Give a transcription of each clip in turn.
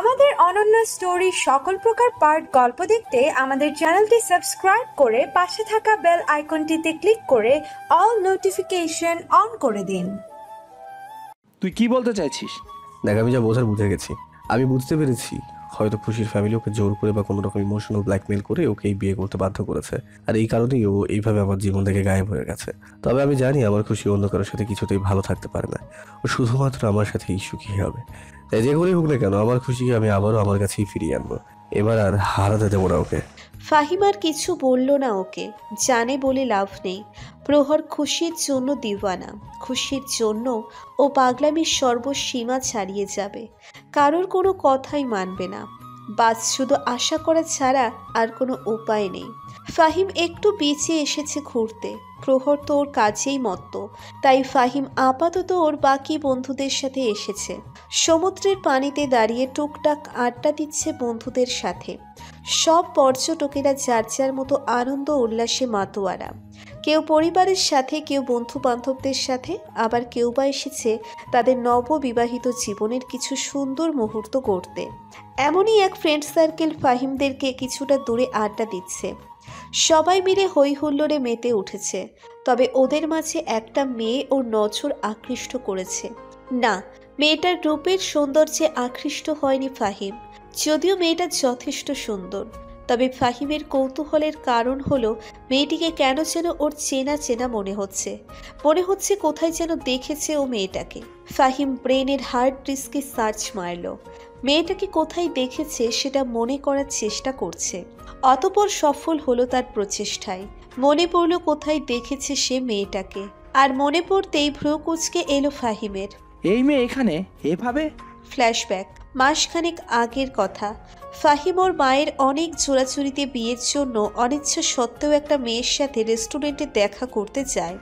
আমাদের অনন্য স্টোরি সকল প্রকার পার্ট গল্প দেখতে আমাদের চ্যানেলটি সাবস্ক্রাইব করে পাশে থাকা বেল আইকনটিতে ক্লিক করে অল নোটিফিকেশন অন করে দিন। তুই কি বলতে চাইছিস? দেখ, আমি যা বোঝার বুঝে গেছি। আমি বুঝতে পেরেছি হয়তো খুশির ফ্যামিলি ওকে জোর করে বা কোনো রকম ইমোশনাল ব্ল্যাকমেল করে ওকে এই বিয়ে করতে বাধ্য করেছে, আর এই কারণেই ও এইভাবে আমার জীবন থেকে গায়েব হয়ে গেছে। তবে আমি জানি আমার খুশি অন্য কারোর সাথে কিছুতেই ভালো থাকতে পারে না, ও শুধুমাত্র আমার সাথেই সুখী হবে। তাই যে করেই হোক না কেন আমার খুশিকে আমি আবারও আমার কাছেই ফিরিয়ে আনবো। এবার আর হারাতে দেবো না ওকে। ফাহিম আর কিছু বলল না ওকে, জানে বলে লাভ নেই। প্রহর খুশির জন্য দিওয়ানা, খুশির জন্য ও পাগলামির সর্বসীমা ছাড়িয়ে যাবে, কারোর কোনো কথাই মানবে না। বাস শুধু আশা করা ছাড়া আর কোনো উপায় নেই। ফাহিম একটু পিছিয়ে এসেছে ঘুরতে, প্রহর তো ওর কাজেই মত্ত, তাই ফাহিম আপাতত ওর বাকি বন্ধুদের সাথে এসেছে। সমুদ্রের পানিতে দাঁড়িয়ে টুকটাক আড্ডা দিচ্ছে বন্ধুদের সাথে। সব পর্যটকেরা যার যার মতো আনন্দ উল্লাসে মাতোয়ারা। কেউ পরিবারের সাথে, কেউ বন্ধু বান্ধবদের সাথে, আবার কেউ বা এসেছে তাদের নববিবাহিত জীবনের কিছু সুন্দর মুহূর্ত গড়তে। এমনই এক ফ্রেন্ড সার্কেল ফাহিমদেরকে কিছুটা দূরে আড্ডা দিচ্ছে। সবাই মিলে হই হুল্লোড়ে মেতে উঠেছে। তবে ওদের মাঝে একটা মেয়ে ওর নজর আকৃষ্ট করেছে। না, মেয়েটার রূপের সৌন্দর্যে আকৃষ্ট হয়নি ফাহিম, যদিও মেয়েটা যথেষ্ট সুন্দর। তবে ফাহিমের কৌতূহলের কারণ হলো মেয়েটিকে কেন যেন ওর চেনা চেনা মনে হচ্ছে। কোথায় যেন দেখেছে ও মেয়েটাকে। ফাহিম ব্রেনের হার্ড ডিস্কে সার্চ মারল, মেয়েটাকে কোথায় দেখেছে সেটা মনে করার চেষ্টা করছে। অতঃপর সফল হলো তার প্রচেষ্টায়। মনে পড়ল কোথায় দেখেছে সে মেয়েটাকে, আর মনে পড়তেই ভ্রু কুঁচকে এলো ফাহিমের। এই মেয়ে এখানে এভাবে? ফ্ল্যাশব্যাক, মাসখানেক আগের কথা। ফাহিম ওর মায়ের অনেক জোরাচুরিতে বিয়ের জন্য অনিচ্ছা সত্ত্বেও একটা মেয়ের সাথে রেস্টুরেন্টে দেখা করতে যায়।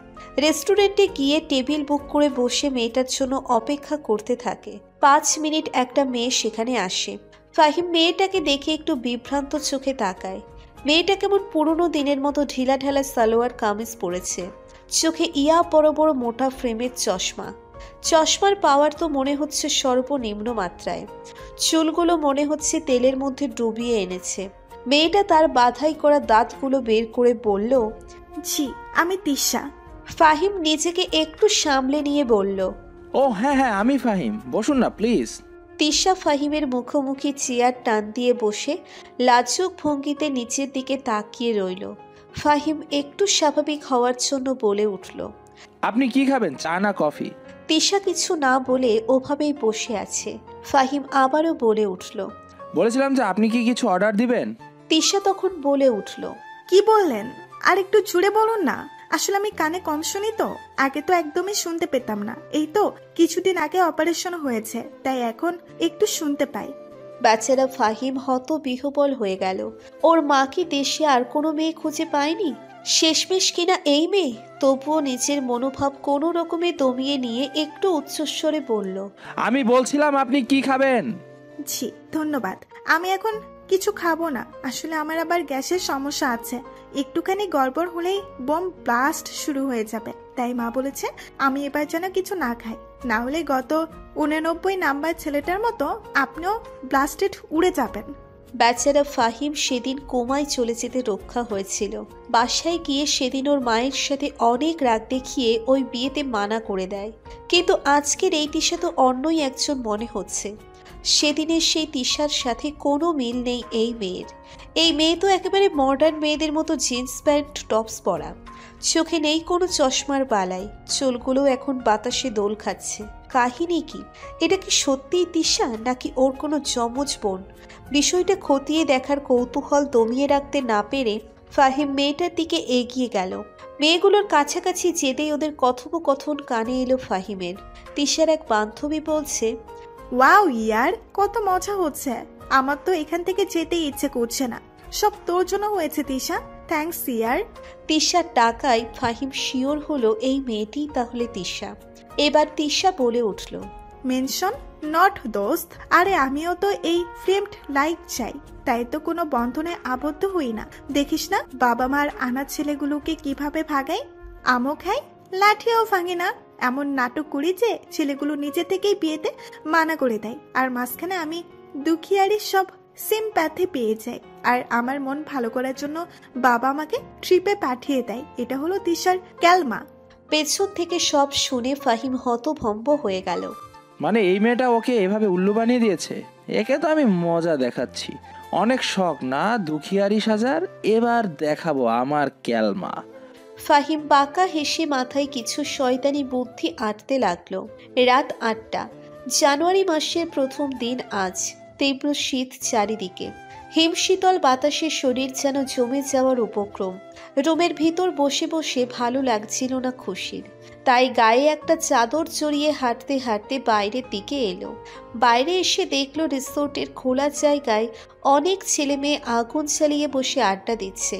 রেস্টুরেন্টে গিয়ে টেবিল বুক করে বসে মেয়েটার জন্য অপেক্ষা করতে থাকে। 5 মিনিট একটা মেয়ে সেখানে আসে। ফাহিম মেয়েটাকে দেখে একটু বিভ্রান্ত চোখে তাকায়। মেয়েটা কেমন পুরনো দিনের মতো ঢিলা ঢালা সালোয়ার কামিজ পরেছে, চোখে ইয়া বড় বড় মোটা ফ্রেমের চশমা। চশমার পাওয়ার তো মনে হচ্ছে সর্বনিম্ন মাত্রায়। চুলগুলো মনে হচ্ছে তেলের মধ্যে ডুবিয়ে এনেছে। মেয়েটা তার বাধাই করা দাঁতগুলো বের করে বলল, জি, আমি তিশা। ফাহিম নিজেকে একটু সামলে নিয়ে বলল, ও হ্যাঁ হ্যাঁ, আমি ফাহিম, বসুন না প্লিজ। তিশা ফাহিমের মুখোমুখি চেয়ার টান দিয়ে বসে লাজুক ভঙ্গিতে নিচের দিকে তাকিয়ে রইল। ফাহিম একটু স্বাভাবিক হওয়ার জন্য বলে উঠল, আপনি কি খাবেন, চা না কফি? তিশা কিছু না বলে ওভাবেই বসে আছে। ফাহিম আবারও বলে উঠল, বলেছিলাম যে আপনি কি কিছু অর্ডার দিবেন? তিশা তখন বলে উঠল, কি বললেন? আর একটু জুড়ে বলুন না, আসলে আমি কানে কম শুনি তো, আগে তো একদমই শুনতে পেতাম না। এই তো কিছুদিন আগে অপারেশন হয়েছে, তাই এখন একটু শুনতে পাই। বেচারা ফাহিম হত বিহ্বল হয়ে গেল। ওর মা কি দেশে আর কোনো মেয়ে খুঁজে পায়নি? শেষমেশ কিনা এই মেয়ে। তবুও নিজের মনোভাব কোনো রকমে দমিয়ে নিয়ে একটু উচ্চস্বরে বলল, আমি বলছিলাম আপনি কি খাবেন? জি ধন্যবাদ, আমি এখন কিছু খাবো না। আসলে আমার আবার গ্যাসের সমস্যা আছে, একটুখানি গড়বড় হলেই বোম ব্লাস্ট শুরু হয়ে যাবে। তাই মা বলেছে আমি এবার যেন কিছু না খাই, না হলে গত 89 নাম্বার ছেলেটার মতো আপনিও ব্লাস্টেড উড়ে যাবেন। বেচারা ফাহিম সেদিন কোমায় চলে যেতে রক্ষা হয়েছিল। বাসায় গিয়ে সেদিন ওর মায়ের সাথে অনেক রাগ দেখিয়ে ওই বিয়েতে মানা করে দেয়। কিন্তু আজকের এই তিশা তো অন্যই একজন মনে হচ্ছে। সেদিনের সেই তিশার সাথে কোনো মিল নেই এই মেয়ের। এই মেয়ে তো একেবারে মডার্ন মেয়েদের মতো জিন্স প্যান্ট টপস পরা, চোখে নেই কোনো চশমার বালাই, চুলগুলো এখন বাতাসে দোল খাচ্ছে। কাহিনী কি? এটা কি সত্যিই তিশা নাকি ওর কোনো যমজ বোন? বিষয়টা খতিয়ে দেখার কৌতূহল দমিয়ে রাখতে না পেরে ফাহিম মেয়েটার দিকে এগিয়ে গেল। মেয়েগুলোর কাছাকাছি যেতেই ওদের কথোপকথন কানে এলো ফাহিমের। তিশার এক বান্ধবী বলছে, ওয়াও ইয়ার, কত মজা হচ্ছে, আমার তো এখান থেকে যেতেই ইচ্ছে করছে না। সব তোর জন্য হয়েছে তিশা, থ্যাঙ্কস ইয়ার। তিশার টাকায় ফাহিম শিওর হলো এই মেয়েটি তাহলে তিশা। এবার তিশা বলে উঠল, মেনশন নট দোস্ত। আরে আমিও তো এই ফ্রেমড লাইফ চাই, তাই তো কোনো বন্ধনে আবদ্ধ হই না। দেখিস না বাবা মার আনা ছেলেগুলোকে কিভাবে ভাগাই, আমও খাই লাঠিও ভাঙে না। এমন নাটক করি যে ছেলেগুলো নিজে থেকেই বিয়েতে মানা করে দেয়, আর মাঝখানে আমি দুখিয়ারি সব সিম্প্যাথি পেয়ে যায়। আর আমার মন ভালো করার জন্য বাবা আমাকে ট্রিপে পাঠিয়ে দেয়। এটা হলো দিশার ক্যালমা। পেছন থেকে সব শুনে ফাহিম হতভম্ব হয়ে গেল। মানে এই মেয়েটা ওকে এভাবে উল্লু বানিয়ে দিয়েছে? একে তো আমি মজা দেখাচ্ছি। অনেক শখ না দুখিয়ারি সাজার? এবার দেখাবো আমার ক্যালমা। ফাহিম বাঁকা হেসে মাথায় কিছু শয়তানি বুদ্ধি আঁটতে লাগলো। রাত ৮টা, জানুয়ারি মাসের প্রথম দিন আজ। তীব্র শীত চারিদিকে, হিমশীতল বাতাসে শরীর যেন জমে যাওয়ার উপক্রম। রুমের ভিতর বসে বসে ভালো লাগছিল না খুশির, তাই গায়ে একটা চাদর জড়িয়ে হাঁটতে হাঁটতে বাইরের দিকে এলো। বাইরে এসে দেখলো রিসোর্টের খোলা জায়গায় অনেক ছেলে মেয়ে আগুন জ্বালিয়ে বসে আড্ডা দিচ্ছে।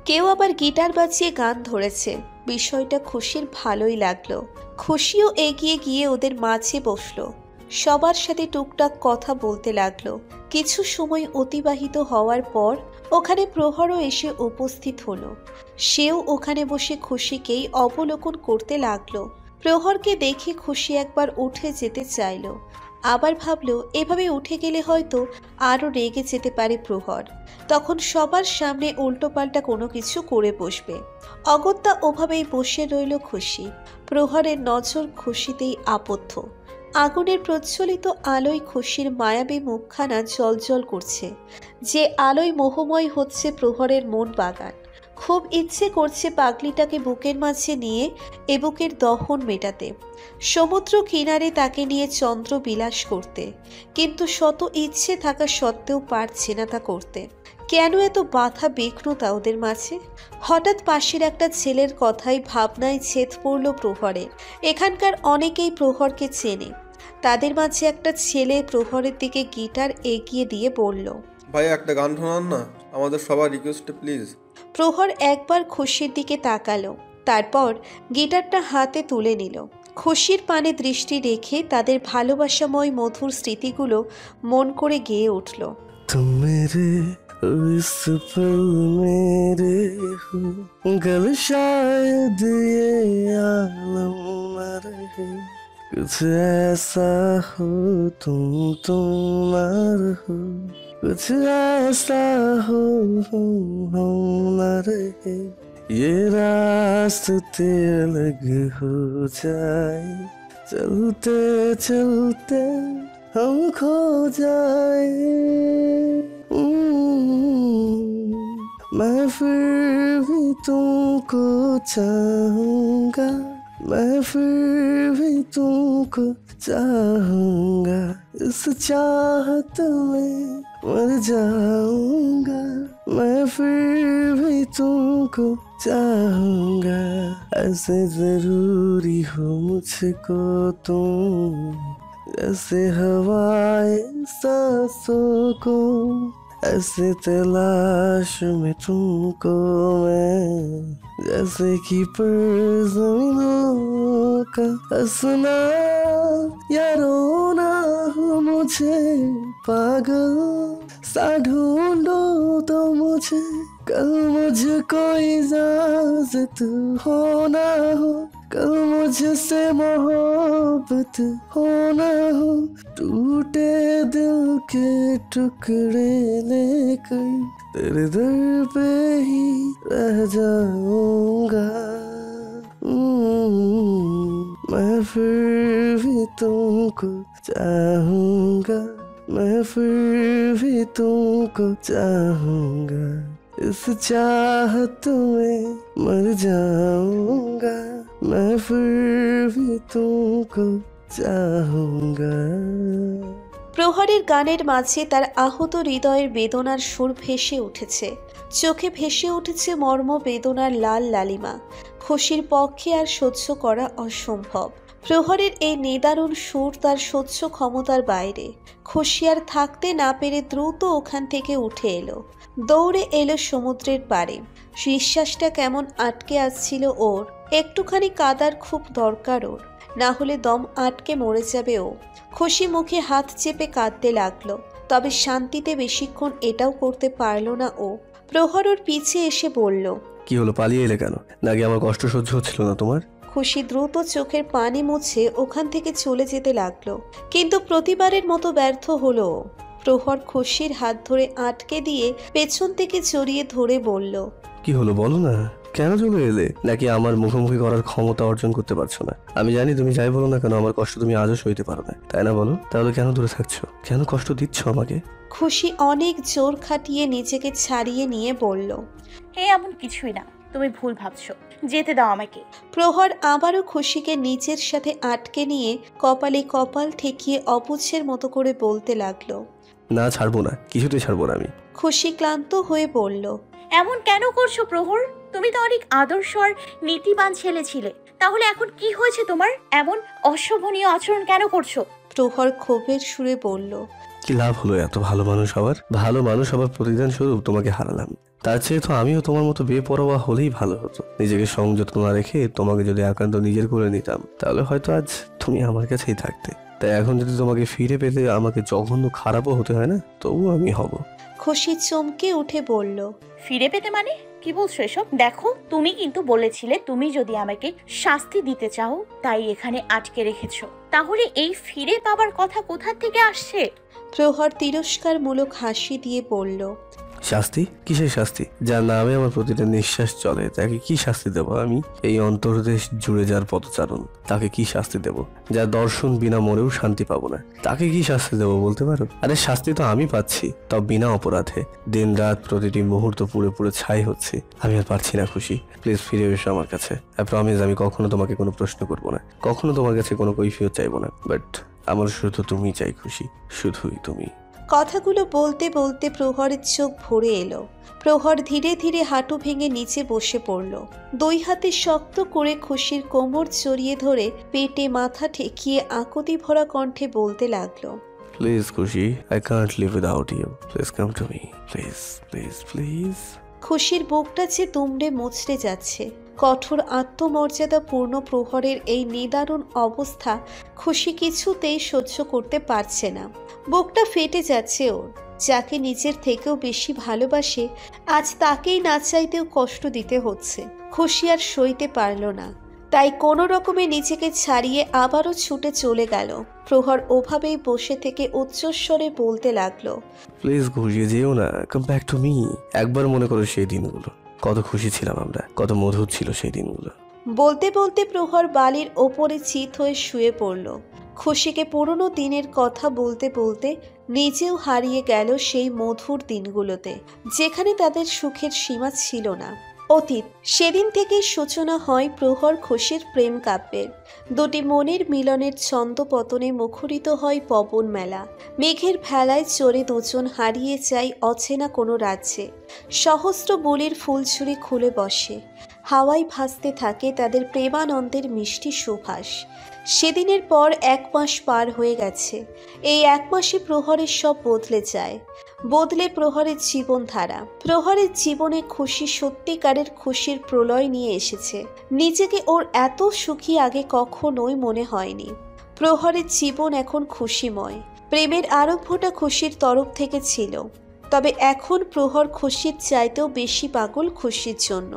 কেউ আবার গিটার বাজিয়ে গান ধরেছে। বিষয়টা খুশির ভালোই লাগলো। খুশিও এগিয়ে গিয়ে ওদের মাঝে বসলো। সবার সাথে টুকটাক কথা বলতে লাগলো। কিছু সময় অতিবাহিত হওয়ার পর ওখানে প্রহরও এসে উপস্থিত হলো। সেও ওখানে বসে খুশিকেই অবলোকন করতে লাগলো। প্রহরকে দেখে খুশি একবার উঠে যেতে চাইলো, আবার ভাবলো এভাবে উঠে গেলে হয়তো আরও রেগে যেতে পারে প্রহর, তখন সবার সামনে উল্টোপাল্টা কোনো কিছু করে বসবে। অগত্যা ওভাবেই বসে রইল খুশি। প্রহরের নজর খুশিতেই আবদ্ধ। আগুনের প্রজ্বলিত আলোয় খুশির মায়াবী মুখখানা জ্বলজ্বল করছে। যে আলোয় মোহময় হচ্ছে প্রহরের মন বাগান। খুব ইচ্ছে করছে পাগলিটাকে বুকের মাঝে নিয়ে এ বুকের দহন মেটাতে, সমুদ্র কিনারে তাকে নিয়ে চন্দ্র বিলাস করতে, কিন্তু শত ইচ্ছে থাকা সত্ত্বেও পারছে না তা করতে। কেন এত বাধা বিঘ্নতা ওদের মাঝে? হঠাৎ পাশের একটা ছেলের কথাই ভাবনায় ছেদ পড়ল প্রহরের। এখানকার অনেকেই প্রহরকে চেনে। তাদের মাঝে একটা ছেলে প্রহরের দিকে গিটার এগিয়ে দিয়ে বলল, ভাই একটা গান শোনান না, আমাদের সবার রিকোয়েস্টে প্লিজ। প্রহর একবার খুশির দিকে তাকালো, তারপর গিটারটা হাতে তুলে নিল। খুশির পানে দৃষ্টি রেখে তাদের ভালোবাসাময় মধুর স্মৃতিগুলো মন করে গেয়ে উঠল। तुम मेरे इस पल मेरे हो, कल शायद ये आलम न रहे, कुछ ऐसा हो तुम ना रहो, कुछ ऐसा हो हम ना रहे, ये रास्ते अलग हो जाए, चलते चलते हम खो जाए। मैं फिर भी तुमको चाहूंगा, मैं फिर भी तुमको चाहूंगा, इस चाहत में मर जाऊंगा, मैं फिर भी तुमको चाहूंगा, ऐसे जरूरी हो मुझको तुम, जैसे हवाएं सांसों को, ऐसे तलाश में तुमको मैं, जैसे कि पर ज़मीनों का हंसना या रोना हो मुझे पागल सा ढूंढो तो मुझे, कल मुझको इजाजत हो ना हो, कल मुझसे मोहब्बत हो ना हो, टूटे दिल के टुकड़े लेकर तेरे दर पे ही रह जाऊंगा। मैं फिर भी तुमको चाहूंगा, मैं फिर भी तुमको चाहूंगा, इस चाहत में मर जाऊंगा, मैं फिर भी तुमको चाहूंगा। প্রহরের গানের মাঝে তার আহত হৃদয়ের বেদনার সুর ভেসে উঠেছে। চোখে ভেসে উঠেছে মর্ম বেদনার লাল লালিমা। খুশির পক্ষে আর সহ্য করা অসম্ভব। প্রহরের এই নিদারুণ সুর তার সহ্য ক্ষমতার বাইরে। খুশি আর থাকতে না পেরে দ্রুত ওখান থেকে উঠে এলো। দৌড়ে এলো সমুদ্রের পাড়ে। নিঃশ্বাসটা কেমন আটকে আসছিল ওর। একটুখানি কাদার খুব দরকার ওর, না হলে দম আটকে মরে যাবে ও। খুশি মুখে হাত চেপে কাঁদতে লাগলো, তবে শান্তিতে বেশিক্ষণ এটাও করতে পারলো না ও। প্রহর ওর পিছে এসে বলল, কি হলো, পালিয়ে এলে কেন? নাকি আমার কষ্ট সহ্য হচ্ছিল না তোমার? খুশি দ্রুত চোখের পানি মুছে ওখান থেকে চলে যেতে লাগলো, কিন্তু প্রতিবারের মতো ব্যর্থ হলো ও। প্রহর খুশির হাত ধরে আটকে দিয়ে পেছন থেকে জড়িয়ে ধরে বলল, কি হলো বলো না, কেন চলে এলে? নাকি আমার মুখোমুখি করার ক্ষমতা অর্জন করতে পারছো না? আমি জানি তুমি যাই বলো না কেন আমার কষ্ট তুমি আজও সইতে পারো না, তাই না? বলো, তাহলে কেন দূরে থাকছো, কেন কষ্ট দিচ্ছ আমাকে? খুশি অনেক জোর খাটিয়ে নিজেকে ছাড়িয়ে নিয়ে বলল, এমন কিছুই না, তুমি ভুল ভাবছো, যেতে দাও আমাকে। প্রহর আবারও খুশিকে নিজের সাথে আটকে নিয়ে কপালে কপাল ঠেকিয়ে অবুঝের মতো করে বলতে লাগলো, না, ছাড়বো না, কিছুতেই ছাড়বো না আমি। খুশি ক্লান্ত হয়ে বলল, এমন কেন করছো প্রহর? তুমি তো অনেক আদর্শ আর নীতিবান ছেলে ছিলে, তাহলে এখন কি হয়েছে তোমার? এমন অশোভনীয় আচরণ কেন করছো? প্রহর ক্ষোভের সুরে বলল, কি লাভ হলো এত ভালো মানুষ হবার প্রতিদান স্বরূপ তোমাকে হারালাম। তার চেয়ে তো আমিও তোমার মতো বেপরোয়া হলেই ভালো হতো। নিজেকে সংযত না রেখে তোমাকে যদি একান্ত নিজের করে নিতাম, তাহলে হয়তো আজ তুমি আমার কাছেই থাকতে। তাই এখন যদি তোমাকে ফিরে পেতে আমাকে জঘন্য খারাপও হতে হয় না, তবুও আমি হব। খুশি চমকে উঠে বলল, ফিরে পেতে মানে কি বলছো এসব? দেখো, তুমি কিন্তু বলেছিলে তুমি যদি আমাকে শাস্তি দিতে চাও তাই এখানে আটকে রেখেছো, তাহলে এই ফিরে পাবার কথা কোথা থেকে আসছে? প্রহর তিরস্কারমূলক হাসি দিয়ে বলল, শাস্তি? কিসের শাস্তি? যার নামে আমার প্রতিটা নিঃশ্বাস চলে তাকে কি শাস্তি দেব আমি? এই অন্তর্দেশ জুড়ে যার পদচারণ, তাকে কি শাস্তি দেব? যার দর্শন বিনা মরেও শান্তি পাবো না, তাকে কি শাস্তি দেব বলতে পারো? আরে শাস্তি তো আমি পাচ্ছি, তাও বিনা অপরাধে। দিন রাত প্রতিটি মুহূর্ত পুরো পুরো ছাই হচ্ছে। আমি আর পারছি না খুশি, প্লিজ ফিরে এসো আমার কাছে। আই প্রমিস আমি কখনো তোমাকে কোনো প্রশ্ন করবো না, কখনো তোমার কাছে কোনো কৈফিয়ত চাইবো না, বাট আমার শুধু তুমি চাই খুশি, শুধুই তুমি। কথাগুলো বলতে বলতে প্রহরের চোখ ভরে এলো। প্রহর ধীরে ধীরে হাঁটু ভেঙে নিচে বসে পড়ল। দুই হাতে শক্ত করে খুশির কোমর জড়িয়ে ধরে পেটে মাথা ঠেকিয়ে আকুতি ভরা কণ্ঠে বলতে লাগলো, please Khushi, I can't live without you, please come to me, please please please. খুশির বুকটা যে দুমড়ে মুচড়ে যাচ্ছে। কঠোর আত্মমর্যাদাপূর্ণ প্রহরের এই নিদারুণ অবস্থা খুশি কিছুতেই সহ্য করতে পারছে না। বুকটা ফেটে যাচ্ছে ওর। যাকে নিজের থেকেও বেশি ভালোবাসে আজ তাকেই না চাইতেও কষ্ট দিতে হচ্ছে। খুশি আর সইতে পারল না, তাই কোনো রকমে নিজেকে ছাড়িয়ে আবারও ছুটে চলে গেল। প্রহর ওভাবেই বসে থেকে উচ্চস্বরে বলতে লাগলো, প্লিজ খুশি যেও না, কাম ব্যাক টু মি। একবার মনে করো সেই দিনগুলো, কত খুশি ছিলাম আমরা, কত মধুর ছিল সেই দিনগুলো। বলতে বলতে প্রহর বালির ওপরে চিত হয়ে শুয়ে পড়ল। খুশিকে পুরনো দিনের কথা বলতে বলতে নিজেও হারিয়ে গেল সেই মধুর দিনগুলোতে, যেখানে তাদের সুখের সীমা ছিল না। অতীত। সেদিন থেকেই সূচনা হয় প্রহর খুশির প্রেম কাব্যের। দুটি মনের মিলনের ছন্দপতনে মুখরিত হয় পবন মেলা। মেঘের ভেলায় চড়ে দুজন হারিয়ে যায় অচেনা কোনো রাজ্যে। সহস্র বলির ফুলঝুরি খুলে বসে। হাওয়ায় ভাসতে থাকে তাদের প্রেমানন্দের মিষ্টি সুভাষ। সেদিনের পর 1 মাস পার হয়ে গেছে। এই 1 মাসে প্রহরের সব বদলে যায়। বদলে প্রহরের জীবনধারা। প্রহরের জীবনে খুশি সত্যিকারের খুশির প্রলয় নিয়ে এসেছে। নিজেকে ওর এত সুখী আগে কখনোই মনে হয়নি। প্রহরের জীবন এখন খুশিময়। প্রেমের আরম্ভটা খুশির তরফ থেকে ছিল, তবে এখন প্রহর খুশির চাইতেও বেশি পাগল খুশির জন্য।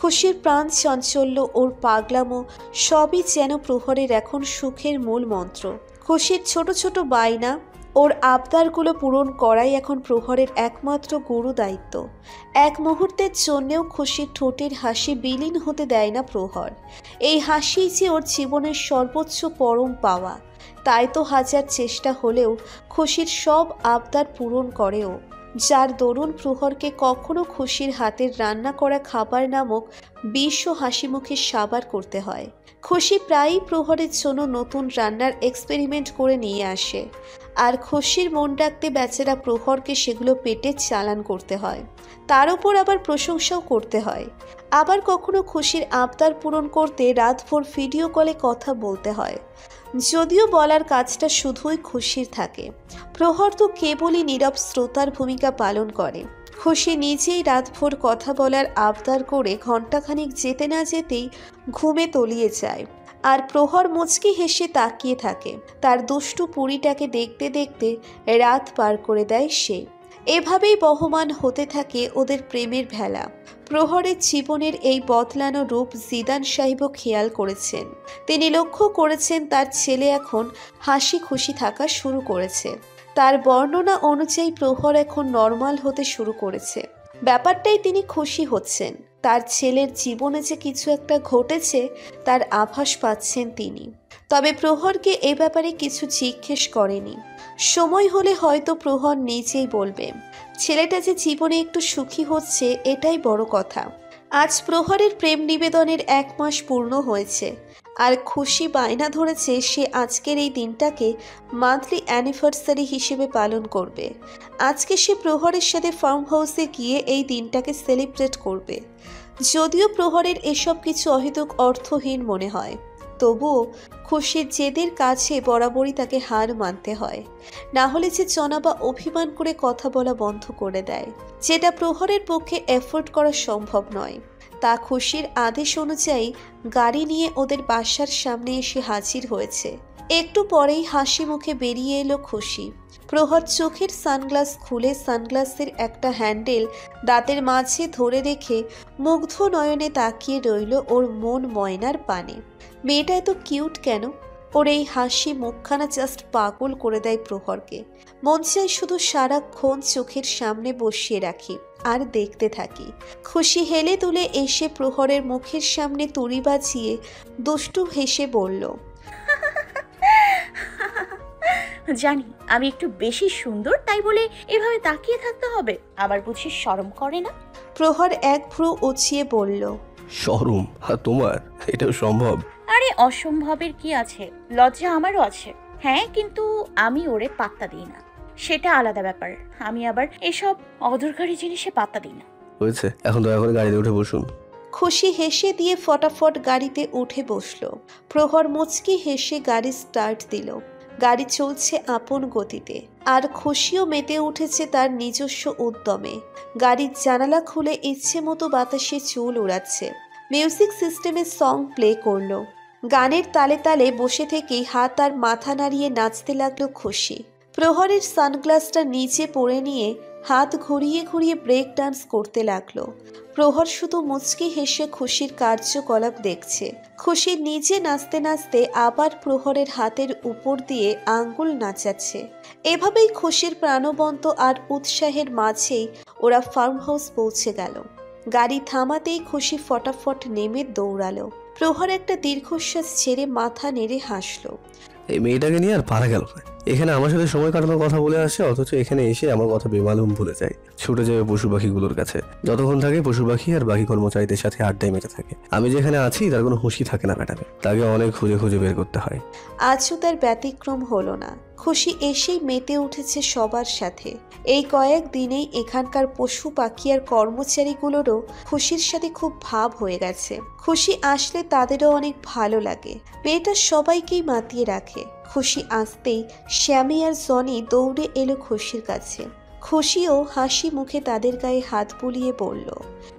খুশির প্রাণ চাঞ্চল্য, ওর পাগলামো সবই যেন প্রহরের এখন সুখের মূল মন্ত্র। খুশির ছোট ছোট বায়না, ওর আবদারগুলো পূরণ করাই এখন প্রহরের একমাত্র গুরু দায়িত্ব। এক মুহূর্তের জন্যেও খুশির ঠোঁটের হাসি বিলীন হতে দেয় না প্রহর। এই হাসিই যে ওর জীবনের সর্বোচ্চ পরম পাওয়া। তাই তো হাজার চেষ্টা হলেও খুশির সব আবদার পূরণ করেও, যার দরুন প্রহরকে কখনো খুশির হাতের রান্না করা খাবার নামক বিষ ও হাসি মুখে সাবার করতে হয়। খুশি প্রায়ই প্রহরের জন্য নতুন রান্নার এক্সপেরিমেন্ট করে নিয়ে আসে, আর খুশির মন রাখতে বেচারা প্রহরকে সেগুলো পেটে চালান করতে হয়। তার উপর আবার প্রশংসাও করতে হয়। আবার কখনো খুশির আবদার পূরণ করতে রাতভর ভিডিও কলে কথা বলতে হয়, যদিও বলার কাজটা শুধুই খুশির থাকে। প্রহর তো কেবলই নীরব শ্রোতার ভূমিকা পালন করে। খুশি নিজেই রাতভর কথা বলার আবদার করে ঘণ্টাখানিক যেতে না যেতেই ঘুমে তলিয়ে যায়, আর প্রহর মুচকি হেসে তাকিয়ে থাকে। তার দুষ্টু পুরীটাকে দেখতে দেখতে রাত পার করে দেয় সে। এভাবেই বহমান হতে থাকে ওদের প্রেমের ভেলা। প্রহরের জীবনের এই বদলানো রূপ জিদান সাহেবও খেয়াল করেছেন। তিনি লক্ষ্য করেছেন তার ছেলে এখন হাসি খুশি থাকা শুরু করেছে। তার বর্ণনা অনুযায়ী প্রহর এখন নর্মাল হতে শুরু করেছে। ব্যাপারটাই তিনি খুশি হচ্ছেন। তার ছেলের জীবনে যে কিছু একটা ঘটেছে তার আভাস পাচ্ছেন তিনি। তবে প্রহরকে এ ব্যাপারে কিছু জিজ্ঞেস করেনি। সময় হলে হয়তো প্রহর নিজেই বলবে। ছেলেটা যে জীবনে একটু সুখী হচ্ছে এটাই বড় কথা। আজ প্রহরের প্রেম নিবেদনের 1 মাস পূর্ণ হয়েছে, আর খুশি বায়না ধরেছে সে আজকের এই দিনটাকে মান্থলি অ্যানিভার্সারি হিসেবে পালন করবে। আজকে সে প্রহরের সাথে ফার্ম হাউসে গিয়ে এই দিনটাকে সেলিব্রেট করবে। যদিও প্রহরের এসব কিছু অহেতুক অর্থহীন মনে হয়, তবুও খুশির জেদের কাছে বরাবরই তাকে হার মানতে হয়। না হলে যে জনাবা অভিমান করে কথা বলা বন্ধ করে দেয়, যেটা প্রহরের পক্ষে এফোর্ড করা সম্ভব নয়। তা খুশির আদেশ অনুযায়ী গাড়ি নিয়ে ওদের বাসার সামনে এসে হাজির হয়েছে। একটু পরেই হাসি মুখে বেরিয়ে এলো খুশি। প্রহর চোখের সানগ্লাস খুলে সানগ্লাসের একটা হ্যান্ডেল দাঁতের মাঝে ধরে রেখে মুগ্ধ নয়নে তাকিয়ে রইল ওর মন ময়নার পানে। মেয়েটা এত কিউট কেন? ওর এই হাসি মুখখানা জাস্ট পাগল করে দেয় প্রহরকে। মন চাই শুধু সারাক্ষণ চোখের সামনে বসিয়ে রাখি আর দেখতে থাকি। খুশি হেলে তুলে এসে প্রহরের মুখের সামনে তুড়ি বাজিয়ে দুষ্টু হেসে বলল, জানি আমি একটু বেশি সুন্দর, তাই বলে এভাবে তাকিয়ে থাকতে হবে? আবার বুঝি শরম করে না? প্রহর এক ভ্রু উঁচিয়ে বলল, শরম? আর তোমার এটাও সম্ভব? আরে অসম্ভবের কি আছে, লজ্জা আমারও আছে। হ্যাঁ, কিন্তু আমি ওরে পাত্তা দিই না, সেটা আলাদা ব্যাপার। আমি আবার এসব অদরকারি জিনিসে পাত্তা দিই না। হয়েছে, এখন দয়া করে গাড়িতে উঠে বসুন। খুশি হেসে দিয়ে ফটাফট গাড়িতে উঠে বসলো। প্রহর মুচকি হেসে গাড়ি স্টার্ট দিল। গাড়ি চলছে আপন গতিতে, আর খুশিও মেতে উঠেছে তার নিজস্ব উদ্যমে। গাড়ির জানালা খুলে ইচ্ছে মতো বাতাসে চুল উড়াচ্ছে। মিউজিক সিস্টেমে সং প্লে করলো। গানের তালে তালে বসে থেকেই হাত আর মাথা নাড়িয়ে নাচতে লাগলো খুশি। প্রহরের সানগ্লাসটা নিচে পড়ে নিয়ে হাত ঘুরিয়ে ঘুরিয়ে ব্রেক ডান্স করতে লাগলো। প্রহর শুধু মুচকি হেসে খুশির কার্যকলাপ দেখছে। খুশি নিজে নাচতে নাচতে আবার প্রহরের হাতের উপর দিয়ে আঙ্গুল নাচাচ্ছে। এভাবেই খুশির প্রাণবন্ত আর উৎসাহের মাঝেই ওরা ফার্ম হাউস পৌঁছে গেল। গাড়ি থামাতেই খুশি ফটাফট নেমে দৌড়ালো। প্রহর একটা দীর্ঘশ্বাস ছেড়ে মাথা নেড়ে হাসলো। এই মেয়েটাকে নিয়ে আর পারা গেল না। এখানে আমার সাথে সময় কাটানোর কথা বলে আসে, অথচ এখানে এসে আমার কথা বেমালুম ভুলে যায়। ছুটে যাবে পশু পাখিগুলোর কাছে। যতক্ষণ থাকে পশু পাখি আর বাকি কর্মচারীদের সাথে আড্ডায় মেতে থাকে। আমি যেখানে আছি তার কোনো হুঁশই থাকে না ম্যাডামে। তাকে অনেক খুঁজে খুঁজে বের করতে হয়। আজও তার ব্যতিক্রম হলো না। খুশি এসেই মেতে উঠেছে সবার সাথে। এই কয়েক দিনেই এখানকার পশু পাখি আর কর্মচারীগুলোরও খুশির সাথে খুব ভাব হয়ে গেছে। খুশি আসলে তাদেরও অনেক ভালো লাগে। মেয়েটা সবাইকেই মাতিয়ে রাখে। খুশি আসতেই শ্যামি আর জনি দৌড়ে এলো খুশির কাছে। খুশিও হাসি মুখে তাদের গায়ে হাত বুলিয়ে বলল,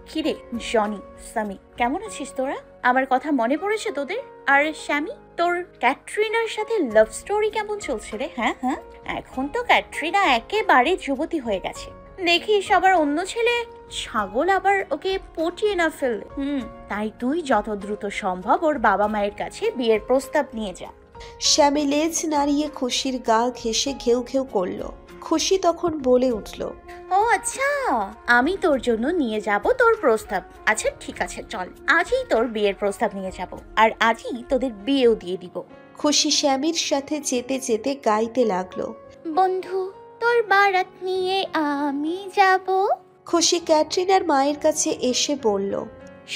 কিরে জনি, সামি, কেমন আছিস তোরা? আমার কথা মনে পড়েছে তোদের? আর শ্যামি, তোর ক্যাটরিনার সাথে লাভ স্টোরি কেমন চলছে রে? হ্যাঁ, এখন তো ক্যাটরিনা একেবারে যুবতী হয়ে গেছে। দেখিস আবার অন্য ছেলে ছাগল আবার ওকে পটিয়ে না ফেললে। তাই তুই যত দ্রুত সম্ভব ওর বাবা মায়ের কাছে বিয়ের প্রস্তাব নিয়ে যা। শ্যামি লেজ নাড়িয়ে খুশির গা ঘেঁষে ঘেউ ঘেউ করল। খুশি তখন বলে উঠল, ও আচ্ছা, আমি তোর জন্য নিয়ে যাব তোর প্রস্তাব। আচ্ছা ঠিক আছে, চল আজই তোর বিয়ের প্রস্তাব নিয়ে যাব, আর আজই তোদের বিয়েও দিয়ে দিব। খুশি শ্যামির সাথে যেতে যেতে গাইতে লাগলো, বন্ধু তোর বারাত নিয়ে আমি যাব। খুশি ক্যাটরিনার মায়ের কাছে এসে বলল,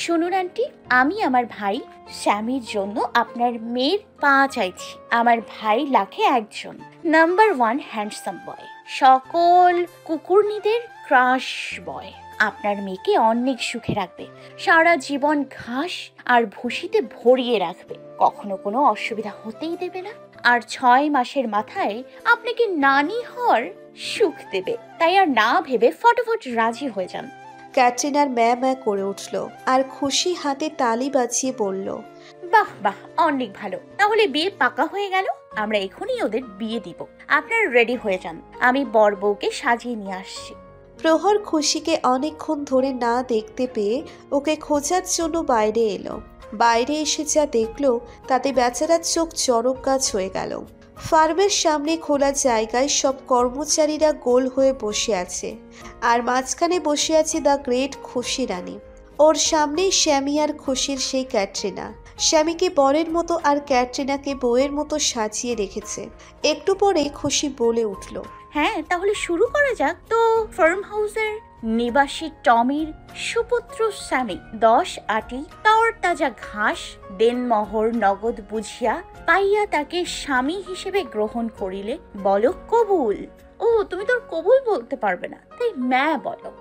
শুনুন আন্টি, আমি আমার ভাই শ্যামির জন্য আপনার মেয়ের পা চাইছি। আমার ভাই লাখে একজন, নাম্বার 1 হ্যান্ডসাম বয়, সকল কুকুরনিদের ক্রাশ বয়। আপনার মেয়েকে অনেক সুখে রাখবে, সারা জীবন ঘাস আর ভুসিতে ভরিয়ে রাখবে, কখনো কোনো অসুবিধা হতেই দেবে না। আর 6 মাসের মাথায় আপনাকে নানি হওয়ার সুখ দেবে। তাই আর না ভেবে ফটাফট রাজি হয়ে যান। ক্যাটরিনার ম্যা ম্যা করে উঠল আর খুশি হাতে তালি বাজিয়ে বলল, বাহ বাহ, অনেক ভালো। তাহলে বিয়ে পাকা হয়ে গেল। আমরা এখনই ওদের বিয়ে দিব। আপনারা রেডি হয়ে যান, আমি বর বউকে সাজিয়ে নিয়ে আসছি। প্রহর খুশিকে অনেকক্ষণ ধরে না দেখতে পেয়ে ওকে খোঁজার জন্য বাইরে এলো। বাইরে এসে যা দেখলো তাতে বেচারার চোখ চড়ক গাছ হয়ে গেল। ফার্মের সামনে খোলা জায়গায় সব কর্মচারীরা গোল হয়ে বসে আছে, আর মাঝখানে বসে আছে দ্য গ্রেট খুশি রানী। ওর সামনেই শ্যামি আর খুশির সেই ক্যাটরিনা। শ্যামিকে বরের মতো আর ক্যাটরিনাকে বউয়ের মতো সাজিয়ে রেখেছে। একটু পরেই খুশি বলে উঠল, হ্যাঁ তাহলে শুরু করা যাক। তো ফার্ম হাউসের নিবাসী টমির সুপুত্র স্বামী 10 আটি তরতাজা ঘাস দেনমোহর নগদ বুঝিয়া পাইয়া তাকে স্বামী হিসেবে গ্রহণ করিলে বলো কবুল। ও তুমি তোর কবুল বলতে পারবে না, তাই ম্যা বলো।